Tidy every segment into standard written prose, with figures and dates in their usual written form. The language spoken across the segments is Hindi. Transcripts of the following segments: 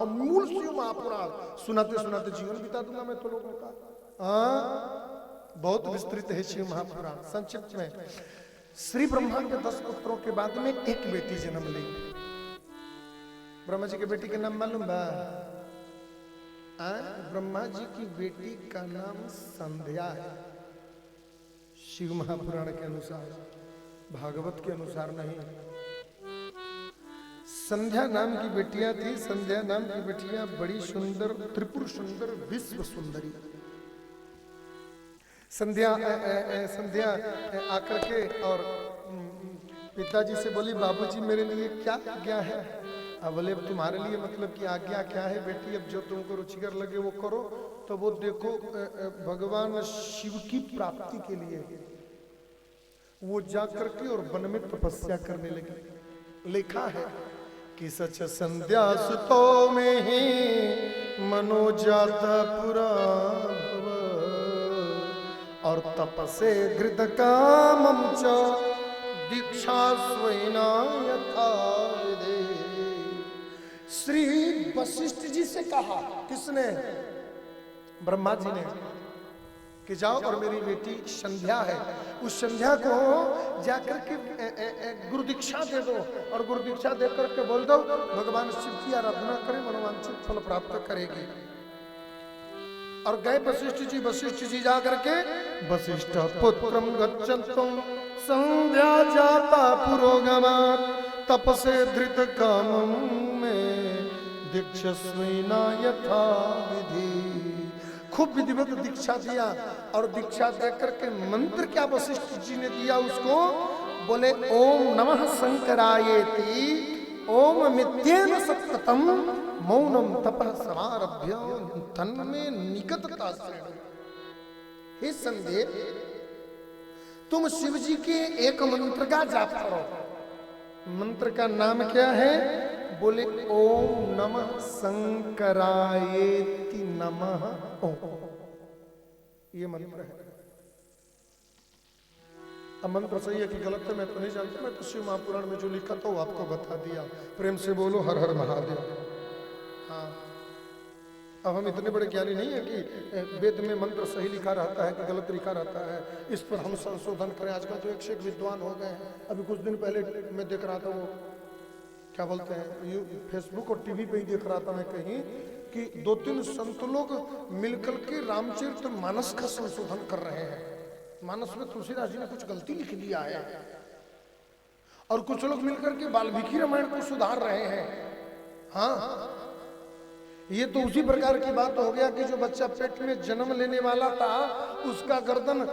और मूल शिव महापुराण सुनाते सुनाते जीवन बिता दूंगा मैं तो लोगों का। बहुत विस्तृत है शिव महापुराण। संक्षिप्त में, श्री ब्रह्मा के 10 पुत्रों के बाद में एक बेटी जन्म ली। ब्रह्मा जी की बेटी का नाम मालूम बा? ब्रह्मा जी की बेटी का नाम संध्या है। शिव महापुराण के अनुसार, भागवत के अनुसार नहीं। संध्या नाम की बेटियां थी। संध्या नाम की बेटियां बड़ी सुंदर, त्रिपुर सुंदर, विश्व सुंदरी। संध्या आकर के और पिताजी से बोली, बाबूजी मेरे लिए क्या आज्ञा है? अब बोले, अब तुम्हारे लिए मतलब कि आज्ञा क्या है बेटी? अब जो तुमको रुचिकर लगे वो करो। तो वो देखो, भगवान शिव की प्राप्ति के लिए वो जाकर के और वन में तपस्या करने लगी। लिखा है कि सच संध्या सुतो में ही मनोजात पुरा और तपसे घृत कामं च दीक्षा स्वैना यथा विदे। श्री वशिष्ठ जी से कहा, किसने? ब्रह्मा जी ने, कि जाओ और मेरी बेटी संध्या है, उस संध्या को जाकर के गुरु दीक्षा दे दो और गुरु दीक्षा दे करके बोल दो भगवान शिव की आराधना करें, मनोवांछित फल प्राप्त करेगी। और गए वशिष्ठ जी जा करके, वशिष्ठ पुत्रम गच्छन्तुम संध्या जाता पुरोगमात् तपसे धृत कामं में दीक्षस्वैना यथा विधि। खूब विधिवत दीक्षा दिया और दीक्षा दे करके मंत्र क्या वशिष्ठ जी ने दिया उसको? बोले, ओम नमः शंकरायेति ओम मित्येन सत्कृतं मौनम तपः समारभ्य तन्मे निकटता श्रेणु। हे संध्या, तुम शिव जी के एक मंत्र का जाप करो। मंत्र का नाम क्या है? बोले, ओम नमः शंकरायेति नमः ओम। ये मंत्र है। अब मंत्र सही है कि गलत है मैं तो नहीं जानता, मैं तो शिव महापुराण में जो लिखा था वो आपको बता दिया। प्रेम से बोलो हर हर महादेव। हाँ, अब हम इतने बड़े ज्ञानी नहीं है कि वेद में मंत्र सही लिखा रहता है कि गलत लिखा रहता है, इस पर हम संशोधन करें। आजकल तो एक से एक विद्वान हो गए हैं। अभी कुछ दिन पहले मैं देख रहा था, वो क्या बोलते हैं, फेसबुक और टीवी पे ही देख रहा था मैं कहीं, कि 2-3 संत लोग मिलकर के रामचरित मानस का संशोधन कर रहे हैं। मानस में तुलसीदास जी ने कुछ गलती लिख दिया है और कुछ लोग मिलकर के वाल्मीकि रामायण को सुधार रहे हैं। हाँ, ये तो उसी प्रकार की बात हो गया कि जो बच्चा पेट में जन्म लेने वाला था उसका गर्दन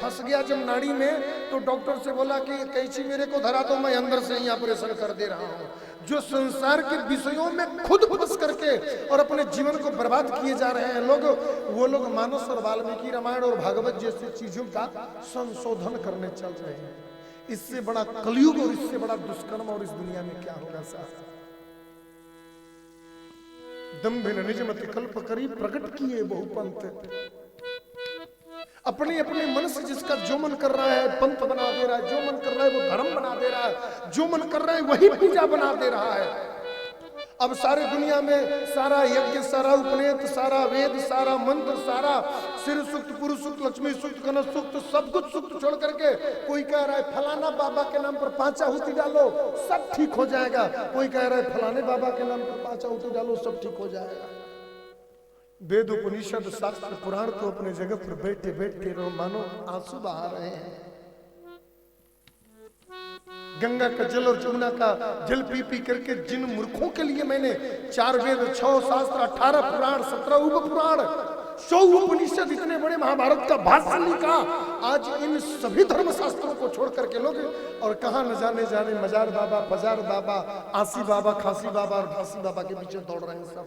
फंस गया जब नाड़ी में, तो डॉक्टर से बोला कि कैंची मेरे को धरा दो, मैं अंदर से ही ऑपरेशन कर दे रहा हूँ। जो संसार के विषयों में खुद फंस करके और अपने जीवन को बर्बाद किए जा रहे हैं लोग, वो लोग मानस और वाल्मीकि रामायण और भागवत जैसी चीजों का संशोधन करने चल रहे हैं। इससे बड़ा कलयुग और इससे बड़ा दुष्कर्म और इस दुनिया में क्या होगा साहब? दंभिन निजमति कल्प करी प्रकट किए बहुपंथ। अपने अपने मन से जिसका जो मन कर रहा है पंथ बना दे रहा है, जो मन कर रहा है वो धर्म बना दे रहा है, जो मन कर रहा है वही पूजा बना दे रहा है। अब सारे दुनिया में सारा यज्ञ, सारा उपनयन, सारा वेद, सारा मंत्र, सारा सिर सूक्त, पुरुष सूक्त, लक्ष्मी सूक्त, गणेश सूक्त, सब कुछ सूक्त छोड़ करके कोई कह रहा है फलाना बाबा के नाम पर 5 आहुति डालो सब ठीक हो जाएगा। कोई कह रहा है फलाने बाबा के नाम पर 5 आहुति डालो सब ठीक हो जाएगा। वेद, उपनिषद, शास्त्र, पुराण तो अपने जगह पर बैठे बैठे मानो आंसू बहा रहे हैं। गंगा का जल और जमुना का जल पी पी करके जिन मूर्खों के लिए मैंने 4 वेद, 6 शास्त्र, 18 पुराण, 17 उप पुराण, 100 उपनिषद, इतने बड़े महाभारत का भाष्य लिखा, आज इन सभी धर्म शास्त्रों को छोड़ करके लोग और कहां न जाने जाने मजार बाबा, फजार बाबा, आसी बाबा, खासी बाबा और फांसी बाबा के पीछे दौड़ रहे हैं सब।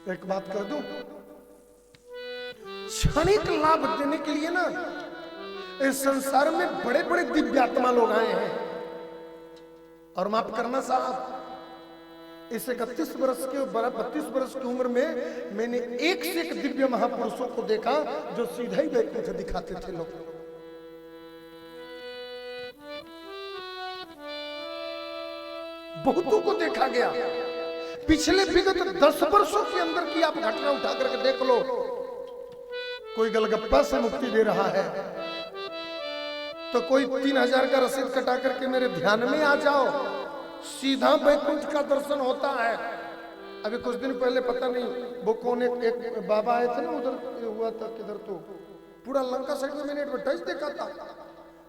एक बात कह दूं, क्षणिक लाभ देने के लिए ना इस संसार में बड़े बड़े दिव्यात्मा लोग आए हैं। और माफ करना साहब, इस 31 वर्ष के 32 वर्ष की उम्र में मैंने एक से एक दिव्य महापुरुषों को देखा जो सीधा ही वैकुंठ दिखाते थे लोग। बहुतों को देखा गया। पिछले विगत 10 वर्षों के अंदर की आप घटना उठा करके देख लो। कोई गलगप्पा से मुक्ति दे रहा है तो कोई 3000 का रसीद कटा करके मेरे ध्यान में आ जाओ, सीधा वैकुंठ का दर्शन होता है। अभी कुछ दिन पहले पता नहीं वो कौन एक बाबा आए थे ना, उधर हुआ था किधर, तो पूरा लंका साइड में मैंने एडवर्टाइज देखा था।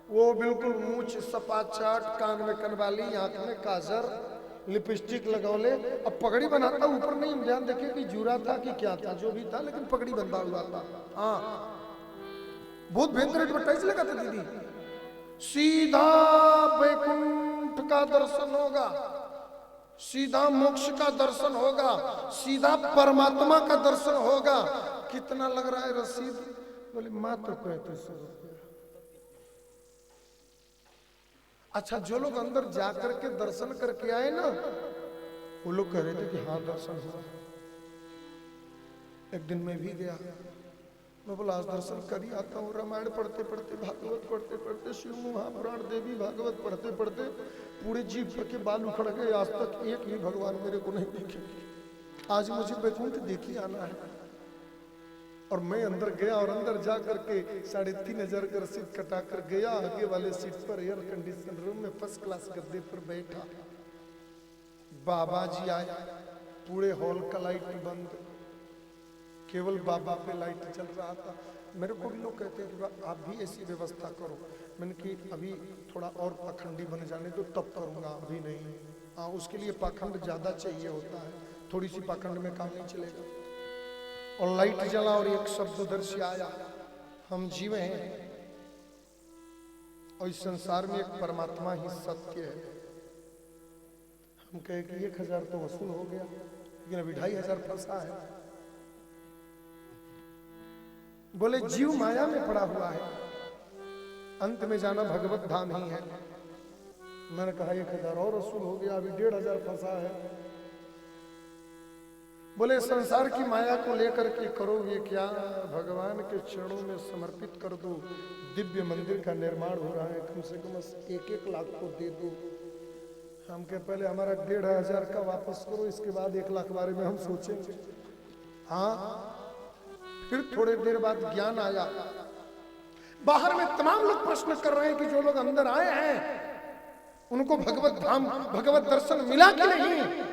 वो बिल्कुल मूछ सपाचाट, कान में कनवाली, आंख में काजर, लिपस्टिक लगौले, अब पगड़ी बनाता ऊपर नहीं, ध्यान देखिए कि जूरा था कि क्या था, जो भी था, लेकिन पगड़ी बंधा हुआ था। हाँ, बहुत भयंकर एडवर्टाइज लगा था दीदी। सीधा वैकुंठ का दर्शन होगा, सीधा मोक्ष का दर्शन होगा, सीधा परमात्मा का दर्शन होगा। कितना लग रहा है रसीद? बोले मात्र 3500 रुपये। अच्छा, जो लोग अंदर जाकर के दर्शन करके आए ना, वो लोग कह रहे थे कि हाँ दर्शन हुआ। एक दिन मैं भी गया, मैं बोला आज दर्शन कर ही आता हूँ। रामायण पढ़ते पढ़ते, भागवत पढ़ते पढ़ते, शिव महापुराण, देवी भागवत पढ़ते पढ़ते पूरे जीव पर के बाल उखड़ गए। आज तक एक भी भगवान मेरे को नहीं दिखे। आज मुझे वैकुंठ देख ही आना है। और मैं अंदर गया और अंदर जा करके 3500 का रसीद कटा कर गया। आगे वाले सीट पर एयर कंडीशन रूम में फर्स्ट क्लास गद्दे पर बैठा। बाबा जी आए, पूरे हॉल का लाइट बंद, केवल बाबा पे लाइट चल रहा था। मेरे को भी लोग कहते हैं कि आप भी ऐसी व्यवस्था करो। मैंने कि अभी थोड़ा और पाखंडी बन जाने दो तब करूँगा, अभी नहीं। हाँ, उसके लिए पाखंड ज़्यादा चाहिए होता है, थोड़ी सी पाखंड में काम नहीं चलेगा। और लाइट जला और एक शब्द उधर से आया, हम जीव हैं और इस संसार में एक परमात्मा ही सत्य है। हम कहे कि 1000 तो वसूल हो गया, लेकिन अभी 2500 फंसा है। बोले जीव माया में पड़ा हुआ है, अंत में जाना भगवत धाम ही है। मैंने कहा 1000 और वसूल हो गया, अभी 1500 फंसा है। बोले संसार की माया को लेकर के करोगे क्या? भगवान के चरणों में समर्पित कर दो। दिव्य मंदिर का निर्माण हो रहा है, कम से कम 1-1 लाख को दे दो। हम के पहले हमारा 1500 का वापस करो, इसके बाद 1 लाख बारे में हम सोचेंगे। हाँ, फिर थोड़ी देर बाद ज्ञान आया। बाहर में तमाम लोग प्रश्न कर रहे हैं कि जो लोग अंदर आए हैं उनको भगवत धाम, भगवत दर्शन मिला कि नहीं?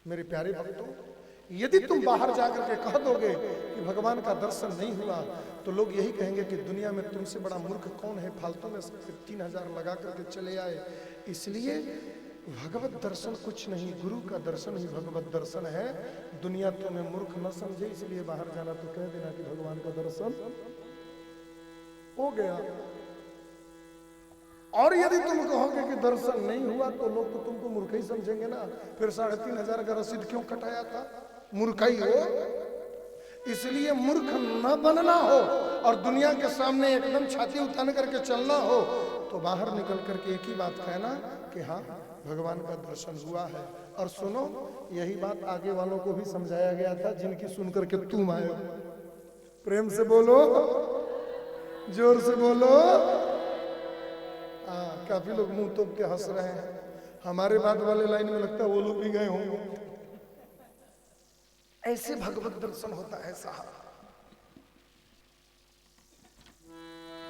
मेरे प्यारे भक्तों, यदि तुम बाहर जाकर के कह दोगे कि भगवान का दर्शन नहीं हुआ, तो लोग यही कहेंगे कि दुनिया में तुमसे बड़ा मूर्ख कौन है, फालतू में 3000 लगा करके चले आए। इसलिए भगवत दर्शन कुछ नहीं, गुरु का दर्शन ही भगवत दर्शन है। दुनिया तुम्हें मूर्ख न समझे, इसलिए बाहर जाना तो कह देना कि भगवान का दर्शन हो गया। और यदि तुम कहोगे कि दर्शन नहीं हुआ तो लोग तो तुमको मूर्ख ही समझेंगे ना। फिर 3500 का रसीद क्यों कटाया था? मूर्ख ही हो। इसलिए मूर्ख न बनना हो और दुनिया के सामने एकदम छाती उतान करके चलना हो तो बाहर निकल करके एक ही बात कहना कि हाँ भगवान का दर्शन हुआ है। और सुनो, यही बात आगे वालों को भी समझाया गया था जिनकी सुन करके तुम आए हो। प्रेम से बोलो, जोर से बोलो। काफी लोग मुंह तोप के हंस रहे हैं। हमारे बाद वाले लाइन में लगता है वो लोग भी गए होंगे। ऐसे भगवत दर्शन होता है साहब।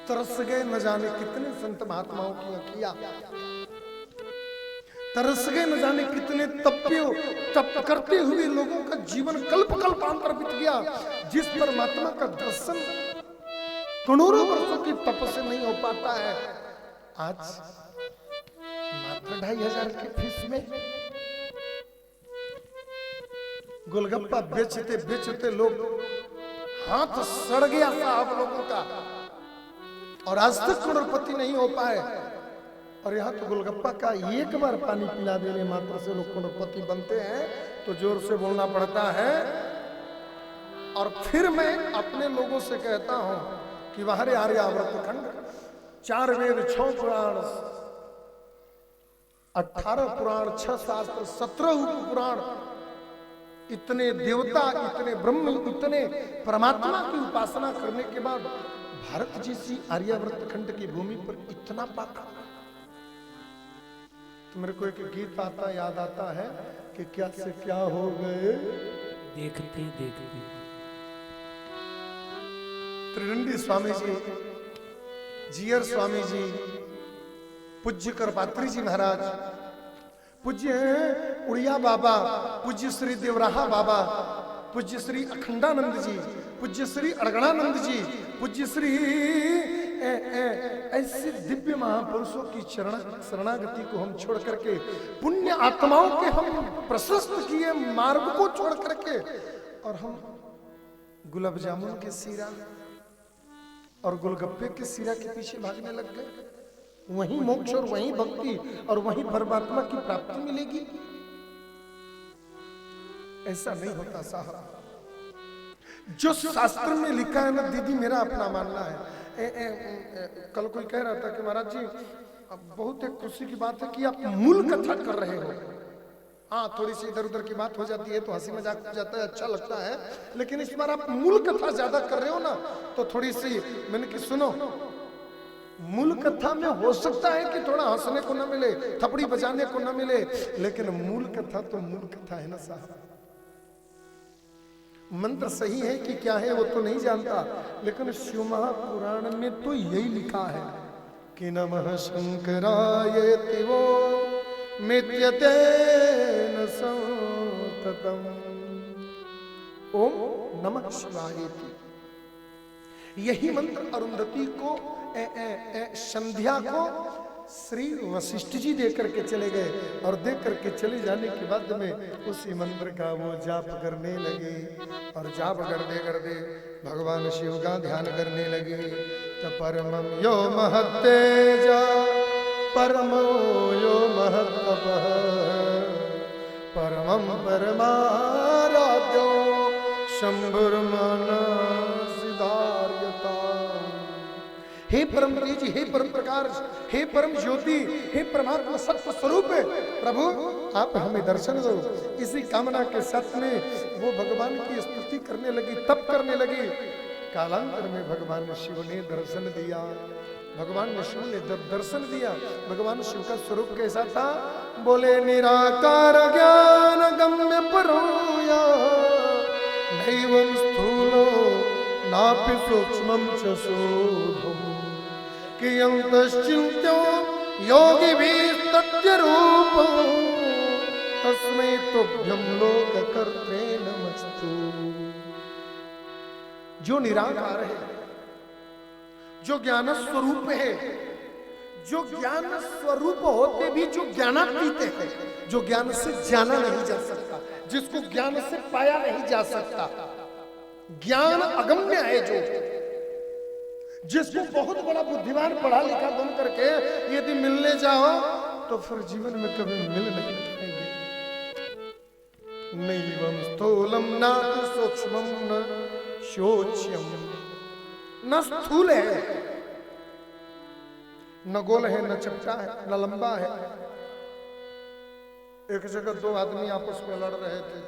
तरस गए न जाने कितने संत महात्माओं की अखियां, तरस गए न जाने कितने तप करते हुए लोगों का जीवन कल्प कल्पांतर बीत गया। जिस परमात्मा का दर्शन करोड़ों वर्षों की तप से नहीं हो पाता है, आज मात्र 2500 की फीस में गोलगप्पा बेचते बेचते लोग हाथ सड़ गया साहब लोगों का, और आज तक करोड़पति नहीं हो पाए। और यहाँ तो गोलगप्पा का एक बार पानी पिला देने मात्र से लोग करोड़पति बनते हैं। तो जोर से बोलना पड़ता है। और फिर मैं अपने लोगों से कहता हूं कि बाहर आर्यावर्त खंड 4 वेद 6 पुराण 18 पुराण 6 शास्त्र 17 पुराण, इतने देवता, इतने ब्रह्म, इतने परमात्मा की उपासना करने के बाद भारत जैसी आर्यावर्त खंड की भूमि पर इतना पाखंड, मेरे को एक गीत आता याद आता है कि क्या से क्या हो गए देखते देखते। त्रिदंडी स्वामी जी, जीयर स्वामी जी, पूज्य करपात्री जी महाराज, पूज्य उड़िया बाबा, पूज्य श्री देवराहा बाबा, पूज्य श्री अखंडानंद जी, पूज्य श्री अड़गड़ानंद जी, पूज्य श्री ऐसे दिव्य महापुरुषों की शरणागति को हम छोड़ करके, पुण्य आत्माओं के हम प्रशस्त किए मार्ग को छोड़ करके, और हम गुलाब जामुन के सीरा और गोलगप्पे के सीरा के पीछे भागने लग गए। वहीं मोक्ष और वहीं भक्ति और वहीं परमात्मा की प्राप्ति मिलेगी। ऐसा नहीं होता साहब। जो शास्त्र में लिखा है ना दीदी, मेरा अपना मानना है। कल कोई कह रहा था कि महाराज जी बहुत एक खुशी की बात है कि आप मूल कथा कर रहे हो। हाँ, थोड़ी सी इधर उधर की बात हो जाती है तो हंसी मजाक हो जाता है, अच्छा लगता है, लेकिन इस बार आप मूल कथा ज्यादा कर रहे हो ना, तो थोड़ी सी मैंने कि सुनो, मूल कथा में हो सकता है कि थोड़ा हंसने को ना मिले, थपड़ी बजाने को ना मिले, लेकिन मूल कथा तो मूल कथा है ना साहब। मंत्र सही है कि क्या है वो तो नहीं जानता, लेकिन शिव महापुराण में तो यही लिखा है कि नमः शंकराय तिवो मित्यते न संततम, ओम नमः शिवाय। यही मंत्र अरुंधति को संध्या को श्री वशिष्ठ जी दे करके चले गए, और दे करके चले जाने के बाद में उसी मंत्र का वो जाप करने लगे, और जाप करते भगवान शिव का ध्यान करने लगे। तो परमं यो महत्तेजा परमो यो महत्तपः परमं परमाराध्यो शंभुर्मन सिद्धार्यता। हे परम तेज, हे परम प्रकाश, हे परम ज्योति, हे परमात्मा सत्य स्वरूप है, प्रभु आप हमें दर्शन दो। इसी कामना के साथ में वो भगवान की स्तुति करने लगी, तप करने लगी। कालांतर में भगवान शिव ने दर्शन दिया। भगवान शिव ने जब दर्शन दिया, भगवान शिव का स्वरूप कैसा था? बोले निराकार ज्ञान गम्य परोया नैवं स्थूलो नापि सूक्ष्मं च शोभम् कियन्तश्चिन्त्यो योगिभिस्तस्य रूपम् तस्मै तुभ्यं लोककर्त्रे नमस्तु। जो निराकार है, जो ज्ञान स्वरूप है, जो ज्ञान स्वरूप होते भी जो ज्ञानातीत है, जो ज्ञान से जाना नहीं जा सकता, जिसको ज्ञान से पाया नहीं जा सकता, ज्ञान अगम्य है, जो जिसको बहुत बड़ा बुद्धिमान पढ़ा लिखा बन करके यदि मिलने जाओ तो फिर जीवन में कभी मिल नहीं पाएंगे। नैवं स्थूलम न सूक्ष्मम न शोच्यम, न स्थूल है, न गोल है, न चपटा है, न लंबा है। एक जगह दो आदमी आपस में लड़ रहे थे।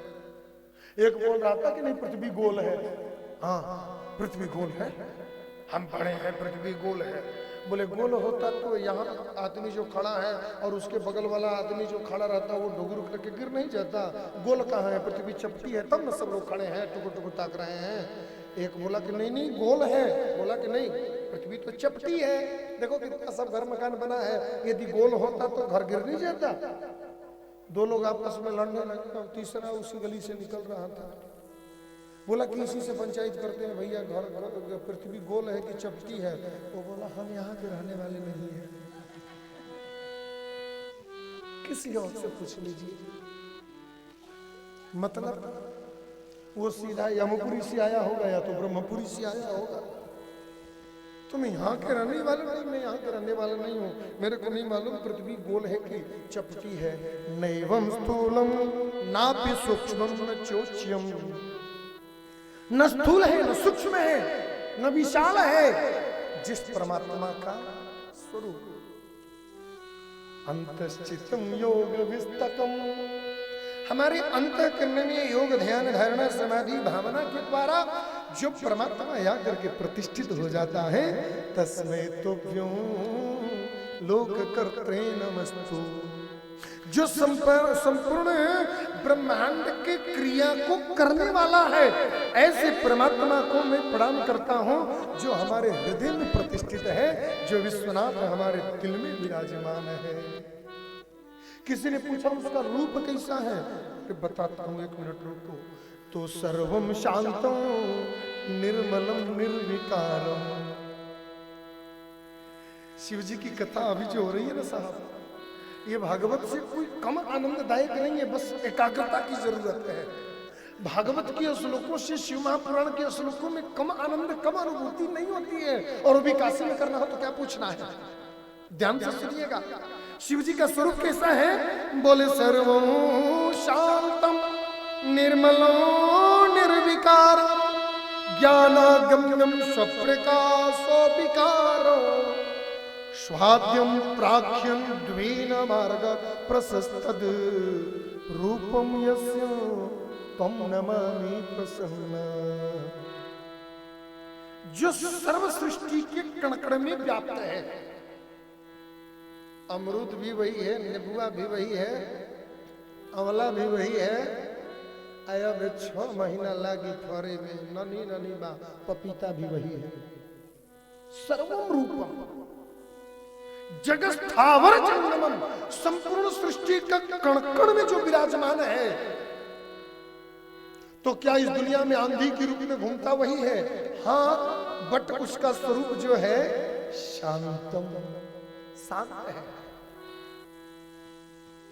एक बोल रहा था कि नहीं पृथ्वी गोल है। हाँ पृथ्वी गोल है, हम पढ़े हैं पृथ्वी गोल है। बोले गोल होता तो यहाँ आदमी जो खड़ा है और उसके बगल वाला आदमी जो खड़ा रहता वो डुगुर करके गिर नहीं जाता। गोल कहाँ है, पृथ्वी चपटी है, तब न सब लोग खड़े हैं टुकुर टुकुर ताक रहे हैं। एक बोला कि नहीं नहीं गोल है, बोला कि नहीं पृथ्वी तो चपटी है, देखो कितना सब घर मकान बना है, यदि गोल होता तो घर गिर नहीं जाता। दो लोग आपस में लड़ने लगे और तीसरा उसी गली से निकल रहा था। बोला कि इसी से पंचायत करते हैं भैया, घर पृथ्वी गोल है कि चपटी है? वो बोला हम यहाँ के रहने वाले नहीं है, किसी और से पूछ लीजिए। मतलब वो सीधा यमपुरी से आया होगा या तो ब्रह्मपुरी से आया होगा। तुम यहाँ के रहने वाले नहीं, मैं यहाँ के रहने वाला नहीं हूँ, मेरे को नहीं मालूम पृथ्वी गोल है कि चपटी है। नैवं स्थूलम नापि सूक्ष्मं न चोच्यम, न स्थूल है, न सूक्ष्म है, न विशाल है, जिस परमात्मा का स्वरूप। अंतश्चित्तम योग विस्तकम, हमारे अंतःकरण में योग ध्यान धारणा समाधि भावना के द्वारा जो परमात्मा या करके प्रतिष्ठित हो जाता है, तस्मै तुभ्यं लोककर्त्रे नमस्तु। जो संपूर्ण ब्रह्मांड के क्रिया को करने वाला है, ऐसे परमात्मा को मैं प्रणाम करता हूं जो हमारे हृदय में प्रतिष्ठित है, जो विश्वनाथ हमारे दिल में विराजमान है। किसी ने पूछा उसका रूप कैसा है, कि बताता हूं, 1 मिनट रुको। तो सर्वम शांतम निर्मलम निर्विकारम। शिव जी की कथा अभी जो हो रही है ना साहब, ये भागवत से कोई कम आनंददायक नहीं है, बस एकाग्रता की जरूरत है। भागवत के श्लोकों से, शिव महापुराण के श्लोकों में कम आनंद, कम अनुभूति नहीं होती है। और वो भी काशी में करना हो तो क्या पूछना है। ध्यान से सुनिएगा, शिव जी का स्वरूप कैसा है। बोले सर्वं शांतम निर्मलो निर्विकार ज्ञानागम्यम स्वप्रकाशो विकारो स्वाद्यम प्राख्यम द्वीन मार्ग प्रशस्तद रूपम यस्य तम नमामि प्रसन्न। जो सर्व सृष्टि के कण-कण में व्याप्त है। अमरूद भी वही है, नींबुआ भी वही है, अमला भी वही है। आया में 6 महीना लागी फरे में, ननी ननी बा पपीता भी वही है। सर्वम रूपम जगत स्थावर जंगमम, संपूर्ण सृष्टि का कण-कण में जो विराजमान है। तो क्या इस दुनिया में आंधी के रूप में घूमता वही है? हाँ, बट उसका स्वरूप जो है शांतम, शांत है,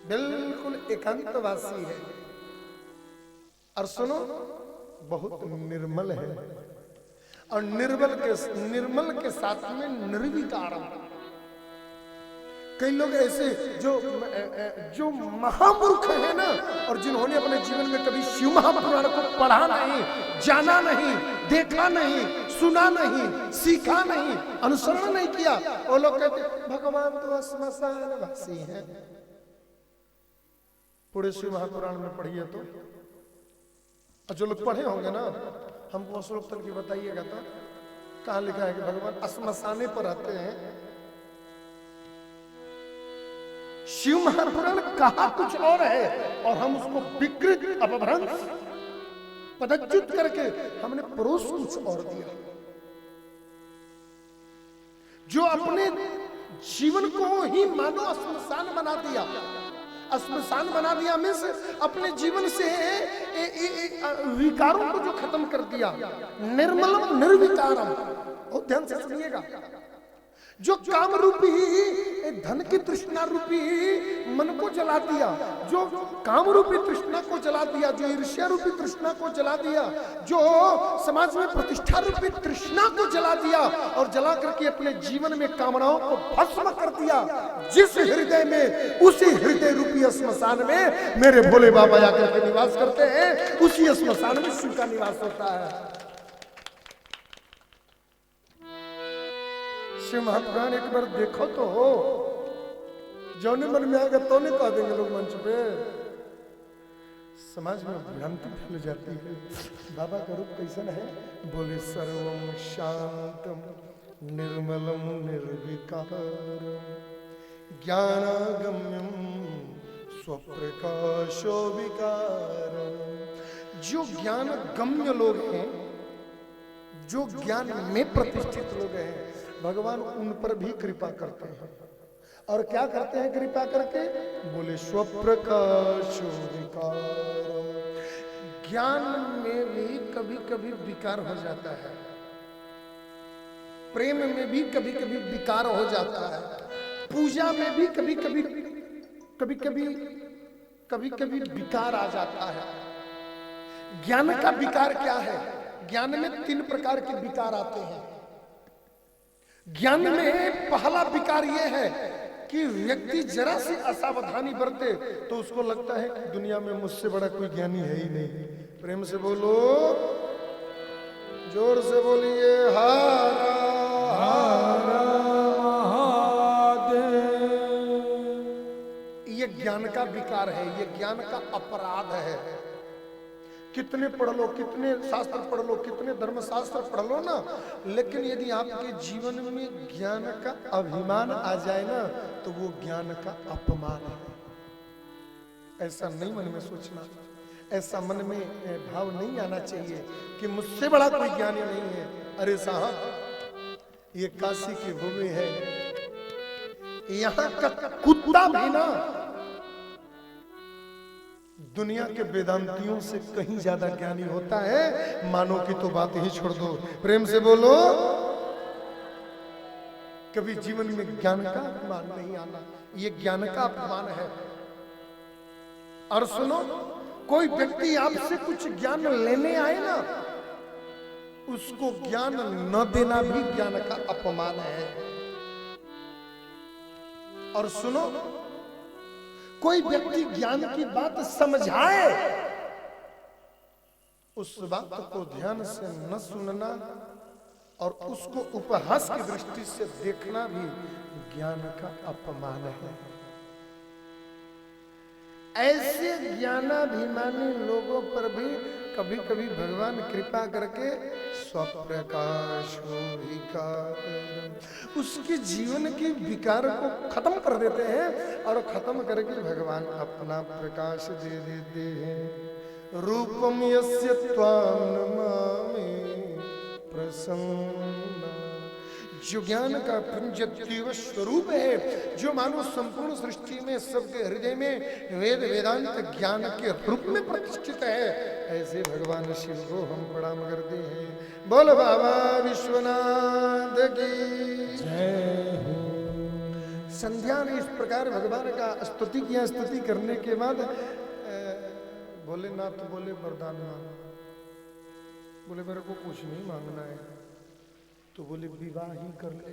बिल्कुल एकांतवासी है। और सुनो, बहुत निर्मल है। और निर्मल के साथ में निर्विकारम। कई लोग ऐसे जो महामूर्ख है ना, और जिन्होंने अपने जीवन में कभी शिव महापुराण को पढ़ा नहीं, जाना नहीं, देखा नहीं, सुना नहीं, सीखा नहीं, अनुसरण नहीं किया, वो लोग कहते भगवान तो श्मशानवासी हैं। पूरे शिव महापुराण में पढ़िए तो, और जो लोग पढ़े होंगे ना, हमको श्लोक तक की बताइएगा तो कहाँ लिखा है कि भगवान श्मशाने पर रहते हैं। शिव महापुराण कहा कुछ और है, और हम उसको विकृत, अपभ्रंश, पदच्युत करके हमने परोस कुछ और दिया। जो अपने जीवन को ही मानो श्मशान बना दिया। श्मशान बना दिया में से अपने जीवन से विकारों को जो खत्म कर दिया। निर्मलम निर्विकारम। और ध्यान से सुनिएगा, जो काम रूपी धन की तृष्णा रूपी मन को जला दिया, जो काम रूपी तृष्णा को जला दिया, जो ईर्ष्या रूपी तृष्णा को जला दिया, जो समाज में प्रतिष्ठा रूपी तृष्णा को जला दिया, और जला करके अपने जीवन में कामनाओं को भस्म कर दिया, जिस हृदय में, उसी हृदय रूपी श्मशान में मेरे भोले बाबा आकर के निवास करते हैं। उसी श्मशान में शिव का निवास होता है। शिव महापुराण एक बार देखो तो हो, जौने मन में आएगा तो नहीं कह देंगे लोग मंच पे। समाज में भ्रांति फैल जाती है। बाबा का रूप कैसा है? बोले सर्वम शांतम निर्मलम निर्विकारम ज्ञानागम्यम स्वप्रकाशो विकारम। जो ज्ञान गम्य लोग हैं, जो ज्ञान में प्रतिष्ठित लोग हैं, भगवान उन पर भी कृपा करते हैं। और क्या करते हैं कृपा करके? बोले स्वप्रकाशो विकारम। ज्ञान में भी कभी कभी विकार हो जाता है, प्रेम में भी कभी कभी विकार हो जाता है, पूजा में भी कभी कभी विकार आ जाता है। ज्ञान का विकार क्या है? ज्ञान में 3 प्रकार के विकार आते हैं। ज्ञान में पहला विकार यह है कि व्यक्ति जरा सी असावधानी बरते तो उसको लगता है कि दुनिया में मुझसे बड़ा कोई ज्ञानी है ही नहीं। प्रेम से बोलो, जोर से बोलिए, हारा हारा महादेव। ये ज्ञान का विकार है, ये ज्ञान का अपराध है। कितने पढ़ लो, कितने शास्त्र पढ़ लो, कितने धर्मशास्त्र पढ़ लो ना, लेकिन यदि आपके जीवन में ज्ञान का अभिमान आ जाए ना, तो वो ज्ञान का अपमान है। ऐसा नहीं मन में सोचना, ऐसा मन में भाव नहीं आना चाहिए कि मुझसे बड़ा कोई ज्ञानी नहीं है। अरे साहब, ये काशी की भूमि है, यहाँ का कुत्ता भी ना दुनिया के वेदांतियों से कहीं ज्यादा ज्ञानी होता है। मानो की तो बात ही छोड़ दो, प्रेम से बोलो। कभी जीवन में ज्ञान का अपमान नहीं आना, ये ज्ञान का अपमान है। और सुनो, कोई व्यक्ति आपसे कुछ ज्ञान लेने आए ना, उसको ज्ञान न देना भी ज्ञान का अपमान है। और सुनो, कोई व्यक्ति ज्ञान की बात समझाए, उस बात को ध्यान से न सुनना और उसको उपहास की दृष्टि से देखना भी ज्ञान का अपमान है। ऐसे ज्ञानाभिमानी लोगों पर भी कभी कभी भगवान कृपा करके स्वप्रकाश उसके जीवन के विकार को खत्म कर देते हैं और खत्म करके भगवान अपना प्रकाश दे देते हैं। रूपम यस्य त्वां नमामि प्रसन्ना, जो ज्ञान का पुंजत्व स्वरूप है, जो मानो संपूर्ण सृष्टि में सबके हृदय में वेद वेदांत ज्ञान के रूप में प्रतिष्ठित है, ऐसे भगवान शिव को हम प्रणाम करते हैं। बोल बाबा विश्वनाथ की जय हो। संध्या ने इस प्रकार भगवान का स्तुति किया। स्तुति करने के बाद बोले नाथ, बोले वरदान मांगो। बोले मेरे को कुछ नहीं मांगना है। तो बोले विवाह ही कर ले।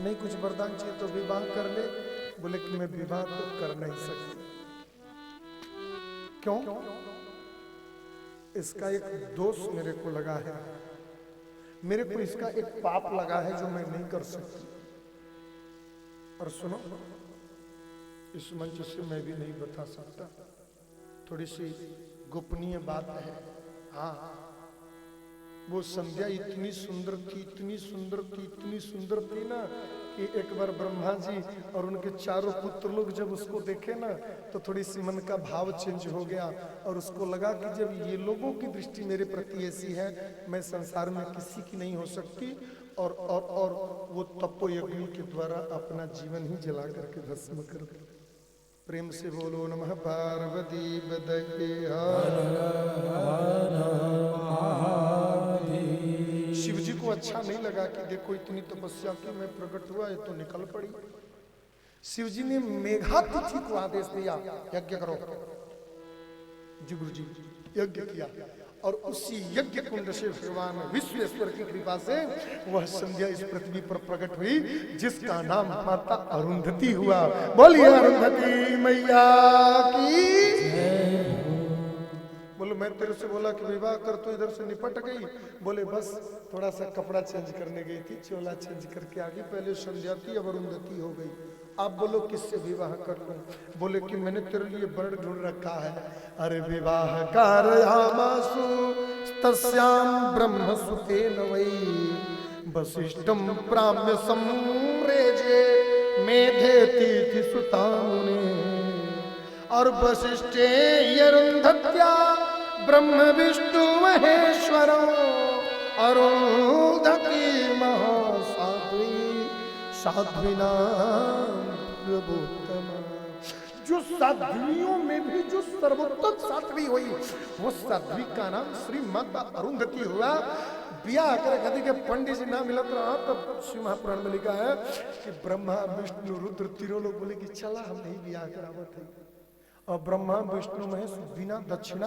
नहीं कुछ वरदान चाहिए तो विवाह कर ले। बोले कि मैं विवाह तो कर नहीं सकती। क्यों? इसका एक दोष मेरे को लगा है, मेरे को इसका एक पाप लगा है जो मैं नहीं कर सकती। और सुनो, इस मंच से मैं भी नहीं बता सकता, थोड़ी सी गोपनीय बात है। हाँ, वो संध्या इतनी सुंदर थी, इतनी सुंदर थी, इतनी सुंदर थी ना कि एक बार ब्रह्मा जी और उनके चारों पुत्र लोग जब उसको देखे ना तो थोड़ी सी मन का भाव चेंज हो गया और उसको लगा कि जब ये लोगों की दृष्टि मेरे प्रति ऐसी है, मैं संसार में किसी की नहीं हो सकती। और वो तपो यज्ञ के द्वारा अपना जीवन ही जला करके भस्म कर दे। प्रेम से बोलो नमः पार्वती बदके। शिव जी को अच्छा नहीं लगा कि देखो इतनी तपस्या की मैं प्रकट हुआ है तो निकल पड़ी। शिव जी ने मेघातिथि को आदेश दिया, यज्ञ करो। जी गुरु जी यज्ञ किया और उसी यज्ञ कुंड से भगवान विश्वेश्वर की कृपा से वह संध्या इस पृथ्वी पर प्रकट हुई, जिसका नाम माता अरुंधति हुआ। बोलिए अरुंधति मैया की। बोलो मैं तेरे से बोला कि विवाह कर तो इधर से निपट गई। बोले बस थोड़ा सा कपड़ा चेंज करने गई थी, चोला चेंज करके आ गई। पहले संध्या थी, अब अरुंधति हो गई। आप बोलो किससे विवाह कर लूं? बोले कि मैंने तेरे लिए वर ढूंढ रखा है। अरे विवाह कारयामासु तस्याम ब्रह्म सुतेन वै वसिष्ठं प्राम्य संरेजे मेधेति सुता मुने। और वसिष्ठे अरुंधत्या ब्रह्म विष्णु महेश्वर अरुंधति महासाध्वी साध्वीनां प्रभुत्तमा। जो साध्वियों में भी जो सर्वोत्तम साध्वी हुई, वो साध्वी का नाम श्री माता अरुंधति हुआ। ब्याह कर कभी के पंडित जी ना मिलत रहा तब शिव महापुराण में लिखा है कि ब्रह्मा विष्णु रुद्र तीनों लोग बोले कि चला हम नहीं ब्याह करावत है। और ब्रह्मा विष्णु महेश बिना दक्षिणा